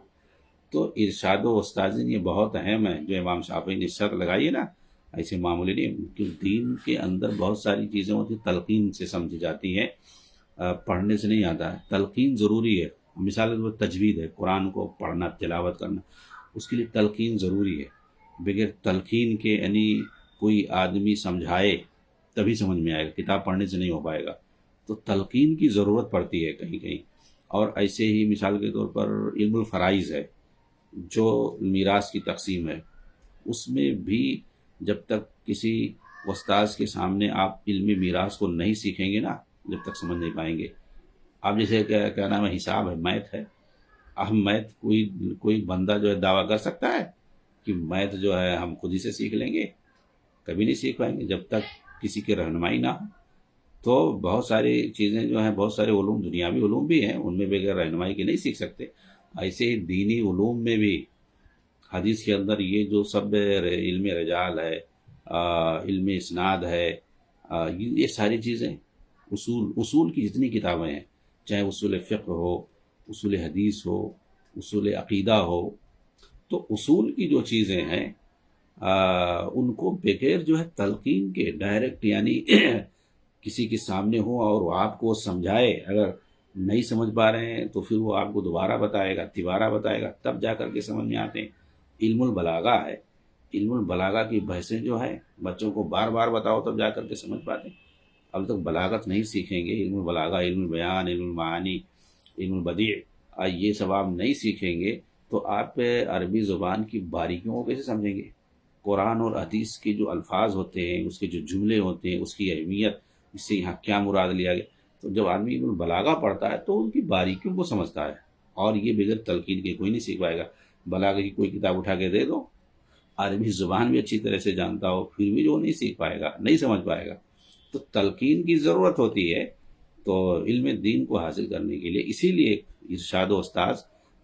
تو ارشاد و استاذین یہ بہت اہم ہے، جو امام شافعی نے شرط لگائی ہے نا، ایسے معمولی نہیں، کیونکہ دین کے اندر بہت ساری چیزیں ہوتی ہیں، تلقین سے سمجھی جاتی ہیں، پڑھنے سے نہیں آتا ہے، تلقین ضروری ہے۔ مثال کے طور پر تجوید ہے، قرآن کو پڑھنا، تلاوت کرنا، اس کے لیے تلقین ضروری ہے، بغیر تلقین کے یعنی کوئی آدمی سمجھائے تبھی سمجھ میں آئے گا، کتاب پڑھنے سے نہیں ہو پائے گا، تو تلقین کی ضرورت پڑتی ہے کہیں کہیں۔ اور ایسے ہی مثال کے طور پر علم الفرائض ہے، جو میراث کی تقسیم ہے، اس میں بھی جب تک کسی استاذ کے سامنے آپ علم میراث کو نہیں سیکھیں گے نا، جب تک سمجھ نہیں پائیں گے۔ آپ جیسے کیا نام ہے، حساب ہے، میتھ ہے، اب میتھ کوئی بندہ جو ہے دعویٰ کر سکتا ہے کہ میتھ جو ہے ہم خود ہی سے سیکھ لیں گے؟ کبھی نہیں سیکھ پائیں گے جب تک کسی کی رہنمائی نہ ہو۔ تو بہت ساری چیزیں جو ہیں، بہت سارے علوم، دنیاوی علوم بھی ہیں، ان میں بغیر رہنمائی کے نہیں سیکھ سکتے۔ ایسے ہی دینی علوم میں بھی، حدیث کے اندر یہ جو سب علم رجال ہے، علم اسناد ہے، یہ ساری چیزیں، اصول کی جتنی کتابیں ہیں، چاہے اصول فقہ ہو، اصول حدیث ہو، اصول عقیدہ ہو، تو اصول کی جو چیزیں ہیں ان کو بغیر جو ہے تلقین کے ڈائریکٹ، یعنی کسی کے سامنے ہو اور وہ آپ کو سمجھائے، اگر نہیں سمجھ پا رہے ہیں تو پھر وہ آپ کو دوبارہ بتائے گا، تیبارہ بتائے گا، تب جا کر کے سمجھ میں آتے ہیں۔ علم البلاغہ ہے، علم البلاغہ کی بحثیں جو ہے بچوں کو بار بار بتاؤ تب جا کر کے سمجھ پاتے ہیں۔ اب تک بلاغت نہیں سیکھیں گے، علم البلاغہ، علم البیان، علم المعانی، علم البدیع، یہ سب آپ نہیں سیکھیں گے تو آپ عربی زبان کی باریکیوں کو کیسے سمجھیں گے؟ قرآن اور حدیث کے جو الفاظ ہوتے ہیں، اس کے جو جملے ہوتے ہیں، اس کی اہمیت، اس سے یہاں کیا مراد لیا گیا، تو جب آدمی علم البلاغہ پڑھتا ہے تو ان کی باریکیوں کو سمجھتا ہے، اور یہ بغیر تلقین کے کوئی نہیں سیکھ پائے گا۔ بلاغہ کی کوئی کتاب اٹھا کے دے دو، عربی زبان بھی اچھی طرح سے جانتا ہو، پھر بھی جو نہیں سیکھ پائے گا، نہیں سمجھ پائے گا۔ تو تلقین کی ضرورت ہوتی ہے تو علم دین کو حاصل کرنے کے لیے، اسی لیے ارشاد و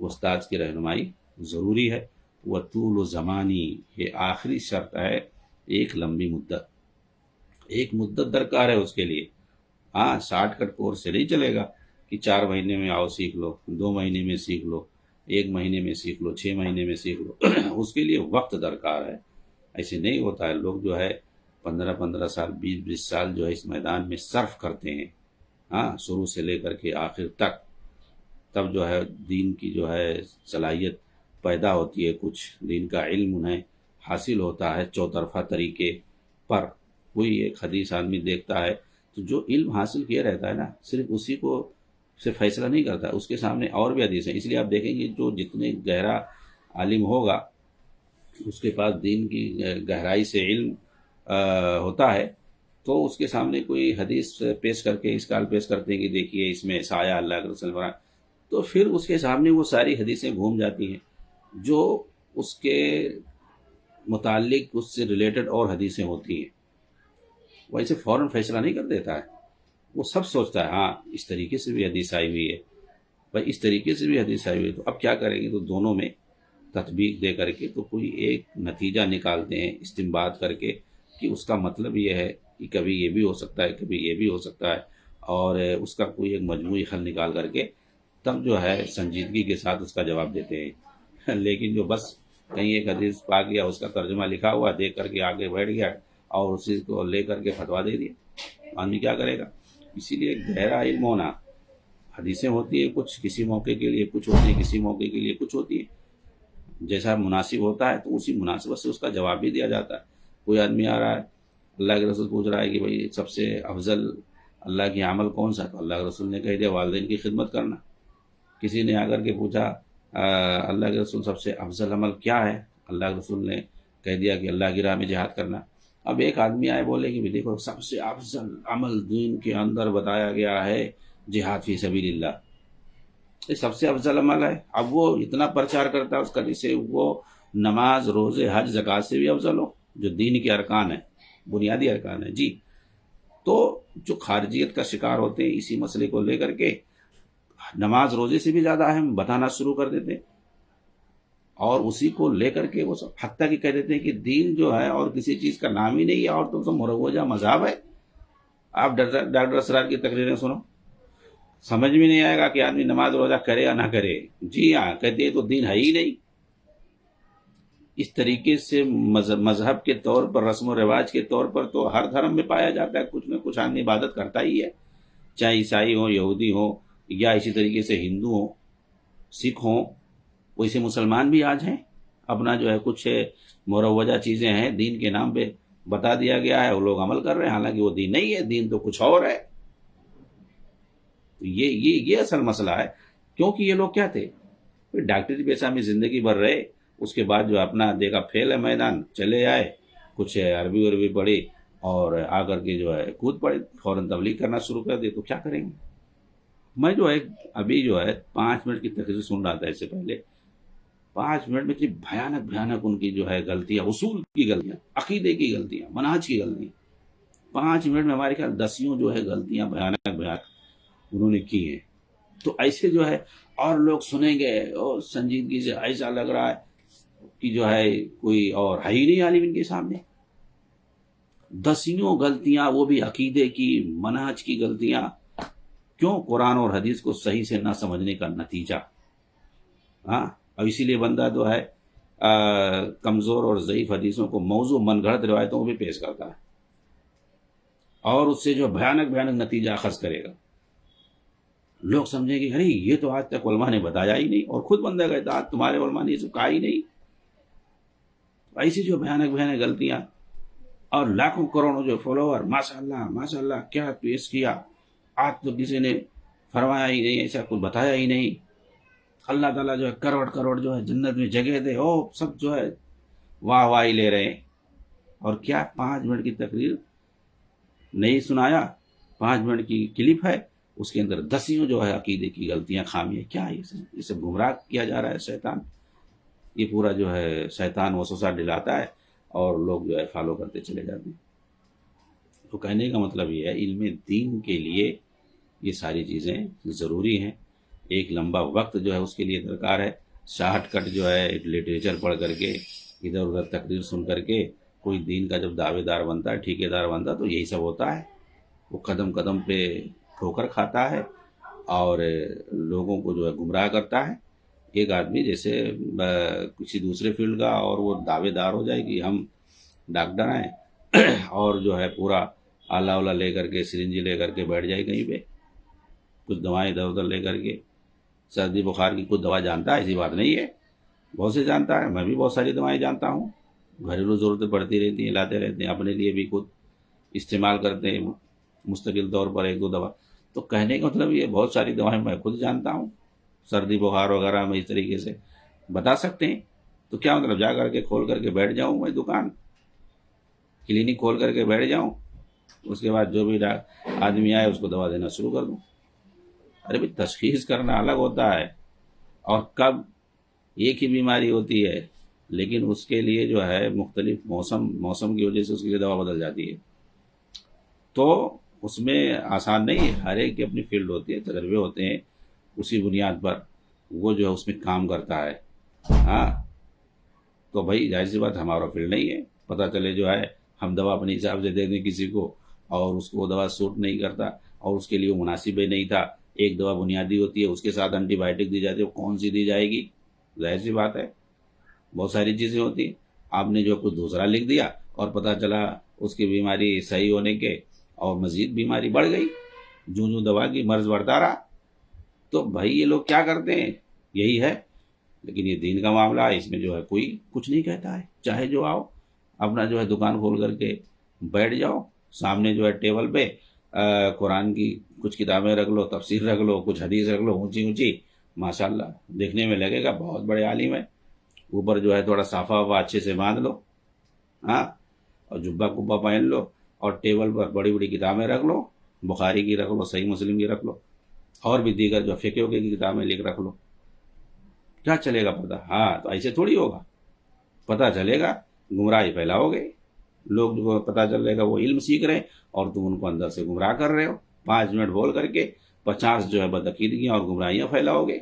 استاذ کی رہنمائی ضروری ہے۔ وطول و زمانی، یہ آخری شرط ہے، ایک لمبی مدت، ایک مدت درکار ہے اس کے لیے۔ ہاں، شارٹ کٹ کورس سے نہیں چلے گا کہ 4 مہینے میں آؤ سیکھ لو، 2 مہینے میں سیکھ لو، 1 مہینے میں سیکھ لو، 6 مہینے میں سیکھ لو، اس کے لیے وقت درکار ہے۔ ایسے نہیں ہوتا ہے، لوگ جو ہے 15 سال، 20 سال جو ہے اس میدان میں صرف کرتے ہیں، ہاں، شروع سے لے کر کے آخر تک، تب جو ہے دین کی جو ہے صلاحیت پیدا ہوتی ہے، کچھ دین کا علم انہیں حاصل ہوتا ہے چوطرفہ طریقے پر۔ کوئی ایک حدیث آدمی دیکھتا ہے تو جو علم حاصل کیا رہتا ہے نا، صرف اسی کو سے فیصلہ نہیں کرتا، اس کے سامنے اور بھی حدیث ہیں۔ اس لیے آپ دیکھیں گے جو جتنے گہرا عالم ہوگا، اس کے پاس دین کی گہرائی سے علم ہوتا ہے تو اس کے سامنے کوئی حدیث پیش کر کے اسکال پیش کرتے ہیں کہ دیکھیے اس میں ایسا آیا اللہ کے رسول نے فرمایا، تو پھر اس کے سامنے وہ ساری حدیثیں گھوم جاتی ہیں جو اس کے متعلق اس سے ریلیٹڈ اور حدیثیں ہوتی ہیں، وہ ایسے فوراً فیصلہ نہیں کر دیتا ہے، وہ سب سوچتا ہے ہاں اس طریقے سے بھی حدیث آئی ہوئی ہے، بھائی اس طریقے سے بھی حدیث آئی ہوئی ہے، تو اب کیا کریں گے؟ تو دونوں میں تطبیق دے کر کے تو کوئی ایک نتیجہ نکالتے ہیں استنباط کر کے کہ اس کا مطلب یہ ہے کہ کبھی یہ بھی ہو سکتا ہے، کبھی یہ بھی ہو سکتا ہے، اور اس کا کوئی ایک مجموعی حل نکال کر کے تب جو ہے سنجیدگی کے ساتھ اس کا جواب دیتے ہیں۔ لیکن جو بس کہیں ایک حدیث پا گیا، اس کا ترجمہ لکھا ہوا دیکھ کر کے آگے بیٹھ گیا اور اسی کو لے کر کے فتویٰ دے دیا، آدمی کیا کرے گا؟ اسی لیے گہرا علم ہونا، حدیثیں ہوتی ہیں کچھ کسی موقع کے لیے، کچھ ہوتی ہیں کسی موقع کے لیے، کچھ ہوتی ہیں جیسا مناسب ہوتا ہے تو اسی مناسبت سے اس کا جواب بھی دیا جاتا ہے۔ کوئی آدمی آ رہا ہے، اللہ کے رسول پوچھ رہا ہے کہ بھئی سب سے افضل اللہ کی عمل کون سا؟ تو اللہ کے رسول نے کہہ دیا والدین کی خدمت کرنا۔ کسی نے آ کر کے پوچھا اللہ کے رسول سب سے افضل عمل کیا ہے؟ اللہ کے رسول نے کہہ دیا کہ اللہ کی راہ میں جہاد کرنا۔ اب ایک آدمی آئے بولے کہ دیکھو سب سے افضل عمل دین کے اندر بتایا گیا ہے جہاد فی سبیل اللہ، یہ سب سے افضل عمل ہے۔ اب وہ اتنا پرچار کرتا ہے اس کا جسے وہ نماز روزے حج زکوٰۃ سے بھی افضل ہو، جو دین کے ارکان ہیں، بنیادی ارکان ہیں جی۔ تو جو خارجیت کا شکار ہوتے ہیں اسی مسئلے کو لے کر کے نماز روزے سے بھی زیادہ اہم بتانا شروع کر دیتے ہیں، اور اسی کو لے کر کے وہ سب حتیٰ کہ کہہ دیتے ہیں کہ دین جو ہے اور کسی چیز کا نام ہی نہیں ہے اور تو مروجہ مذہب ہے۔ آپ ڈاکٹر اسرار کی تقریریں سنو، سمجھ میں نہیں آئے گا کہ آدمی نماز روزہ کرے یا نہ کرے، جی ہاں کہتے ہیں تو دین ہے ہی نہیں۔ اس طریقے سے مذہب کے طور پر، رسم و رواج کے طور پر تو ہر دھرم میں پایا جاتا ہے، کچھ نہ کچھ آدمی عبادت کرتا ہی ہے، چاہے عیسائی ہوں، یہودی ہوں، یا اسی طریقے سے ہندو ہوں، سکھ ہوں، ویسے مسلمان بھی آج ہیں، اپنا جو ہے کچھ مروجہ چیزیں ہیں دین کے نام پہ بتا دیا گیا ہے، وہ لوگ عمل کر رہے ہیں، حالانکہ وہ دین نہیں ہے، دین تو کچھ اور ہے۔ یہ اصل مسئلہ ہے، کیونکہ یہ لوگ کیا تھے؟ ڈاکٹری پیشہ میں زندگی بھر رہے، اس کے بعد جو اپنا دیکھا پھیل ہے میدان، چلے آئے، کچھ عربی پڑھی اور آ کر کے جو ہے کود پڑے، فوراً تبلیغ کرنا شروع کر دے، تو کیا کریں گے؟ میں جو ہے ابھی جو ہے 5 منٹ کی تقریر سن رہا تھا اس سے پہلے، 5 منٹ میں اتنی بھیانک ان کی جو ہے غلطیاں، اصول کی غلطیاں، عقیدے کی غلطیاں، منہج کی غلطیاں، 5 منٹ میں ہمارے خیال 10 جو ہے غلطیاں بھیانک انہوں نے کی ہیں۔ تو ایسے جو ہے اور لوگ سنیں گے اور سنجیدگی سے ایسا لگ رہا ہے کہ جو ہے کوئی اور ہے ہی نہیں عالم ان کے سامنے، 10 غلطیاں، وہ بھی عقیدے کی، منہج کی غلطیاں، کیوں؟ قرآن اور حدیث کو صحیح سے نہ سمجھنے کا نتیجہ۔ ہاں، اور اسی لیے بندہ جو ہے کمزور اور ضعیف حدیثوں کو موضوع من گھڑت روایتوں کو بھی پیش کرتا ہے، اور اس سے جو بھیانک نتیجہ اخذ کرے گا۔ لوگ سمجھیں گے ارے یہ تو آج تک علماء نے بتایا ہی نہیں، اور خود بندہ کہتا آج تمہارے علماء نے یہ سب کہا ہی نہیں۔ ایسی جو بھیانک غلطیاں، اور لاکھوں کروڑوں جو فالوور، ماشاء اللہ کیا پیش کیا، آج تو کسی نے فرمایا ہی نہیں، ایسا کچھ بتایا ہی نہیں، اللہ تعالیٰ جو ہے کروڑ جو ہے جنت میں جگہ دے، سب جو ہے واہ واہی لے رہے ہیں۔ اور کیا 5 منٹ کی تقریر نہیں سنایا، 5 منٹ کی کلپ ہے، اس کے اندر 10 جو ہے عقیدے کی غلطیاں، خامیاں، کیا ہے اسے گمراہ کیا جا رہا ہے شیطان، یہ پورا جو ہے شیطان وسوسہ ڈلاتا ہے اور لوگ جو ہے فالو کرتے چلے جاتے ہیں۔ تو کہنے کا مطلب یہ ہے علم دین کے لیے یہ ساری چیزیں ضروری ہیں، ایک لمبا وقت جو ہے اس کے لیے درکار ہے، شارٹ کٹ جو ہے ایک لٹریچر پڑھ کر کے، ادھر ادھر تقریر سن کر کے کوئی دین کا جب دعوے دار بنتا ہے، ٹھیکے دار بنتا ہے، تو یہی سب ہوتا ہے، وہ قدم قدم پہ ٹھوکر کھاتا ہے اور لوگوں کو جو ہے گمراہ کرتا ہے۔ ایک آدمی جیسے کسی دوسرے فیلڈ کا اور وہ دعوے دار ہو جائے کہ ہم ڈاکٹر ہیں اور جو ہے پورا آلہ اولا لے کر کے، سرنجی لے کر کے بیٹھ جائے کہیں پہ، کچھ دوائیں ادھر ادھر لے کر کے، سردی بخار کی کچھ دوا جانتا ہے، ایسی بات نہیں ہے، بہت سے جانتا ہے، میں بھی بہت ساری دوائیں جانتا ہوں، گھریلو ضرورتیں پڑتی رہتی ہیں، لاتے رہتے ہیں، اپنے لیے بھی خود استعمال کرتے ہیں مستقل طور پر 1-2 دوا۔ تو کہنے کا مطلب یہ بہت ساری دوائیں میں خود جانتا ہوں، سردی بخار وغیرہ میں اس طریقے سے بتا سکتے ہیں، تو کیا مطلب جا کر کے کھول کر کے بیٹھ جاؤں میں دکان؟ کلینک کھول کر کے بیٹھ جاؤں، اس کے بعد جو بھی آدمی آئے اس کو دوا دینا شروع کر دوں؟ ارے بھائی تشخیص کرنا الگ ہوتا ہے، اور کب ایک ہی بیماری ہوتی ہے لیکن اس کے لیے جو ہے مختلف موسم کی وجہ سے اس کے لیے دوا بدل جاتی ہے، تو اس میں آسان نہیں ہے، ہر ایک کی اپنی فیلڈ ہوتی ہے، تجربے ہوتے ہیں، اسی بنیاد پر وہ جو ہے اس میں کام کرتا ہے۔ ہاں تو بھائی ظاہر سی بات ہمارا فیلڈ نہیں ہے، پتہ چلے جو ہے ہم دوا اپنے حساب سے دے دیں کسی کو اور اس کو وہ دوا سوٹ نہیں کرتا اور اس کے لیے وہ مناسب ہی نہیں تھا، ایک دوا بنیادی ہوتی ہے اس کے ساتھ اینٹی بائیوٹک دی جاتی ہے، وہ کون سی دی جائے گی؟ ظاہر سی بات ہے بہت ساری چیزیں ہوتی ہیں، آپ نے جو کچھ دوسرا لکھ دیا اور پتہ چلا اس کی بیماری صحیح ہونے کے اور مزید بیماری بڑھ گئی، جوں جوں دوا کی مرض بڑھتا رہا۔ تو بھائی یہ لوگ کیا کرتے ہیں؟ یہی ہے، لیکن یہ دین کا معاملہ ہے، اس میں جو ہے کوئی کچھ نہیں کہتا ہے، چاہے جو آؤ اپنا جو ہے دکان کھول کر کے بیٹھ جاؤ، سامنے جو ہے ٹیبل پہ قرآن کی کچھ کتابیں رکھ لو، تفسیر رکھ لو، کچھ حدیث رکھ لو اونچی اونچی، ماشاءاللہ دیکھنے میں لگے گا بہت بڑے عالم ہے، اوپر جو ہے تھوڑا صافہ وافہ اچھے سے باندھ لو، ہاں، اور جبہ کبا پہن لو اور ٹیبل پر بڑی بڑی کتابیں رکھ لو، بخاری کی رکھ لو، صحیح مسلم کی رکھ لو، اور بھی دیگر جو فقہ کی کتابیں لکھ رکھ لو، کیا چلے گا پتہ؟ ہاں تو ایسے تھوڑی ہوگا، پتہ چلے گا، گمراہی پھیلاؤ گے، لوگ جو پتہ چلے گا وہ علم سیکھ رہے ہیں اور تم ان کو اندر سے گمراہ کر رہے ہو، 5 منٹ بول کر کے 50 جو ہے بدعقیدگیاں اور گمراہیاں پھیلاؤ گے،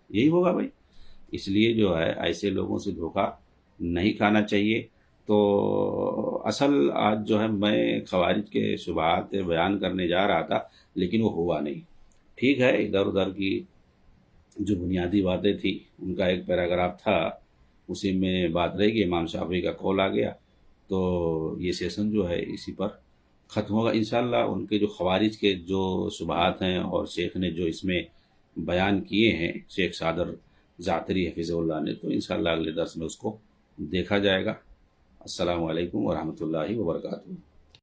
یہی ہوگا بھائی۔ اس لیے جو ہے ایسے لوگوں سے دھوکہ نہیں کھانا چاہیے۔ تو اصل آج جو ہے میں خوارج کے شبہات بیان کرنے جا رہا تھا لیکن وہ ہوا نہیں، ٹھیک ہے، ادھر ادھر کی جو بنیادی باتیں تھیں ان کا ایک پیراگراف تھا، اسی میں بات رہے گی، امام شافعی کا قول آ گیا، تو یہ سیشن جو ہے اسی پر ختم ہوگا انشاءاللہ۔ ان کے جو خوارج کے جو شبہات ہیں اور شیخ نے جو اس میں بیان کیے ہیں، شیخ صادر زعتری حفظہ اللہ نے، تو انشاءاللہ اگلے درس میں اس کو دیکھا جائے گا۔ السلام علیکم ورحمۃ اللہ وبرکاتہ۔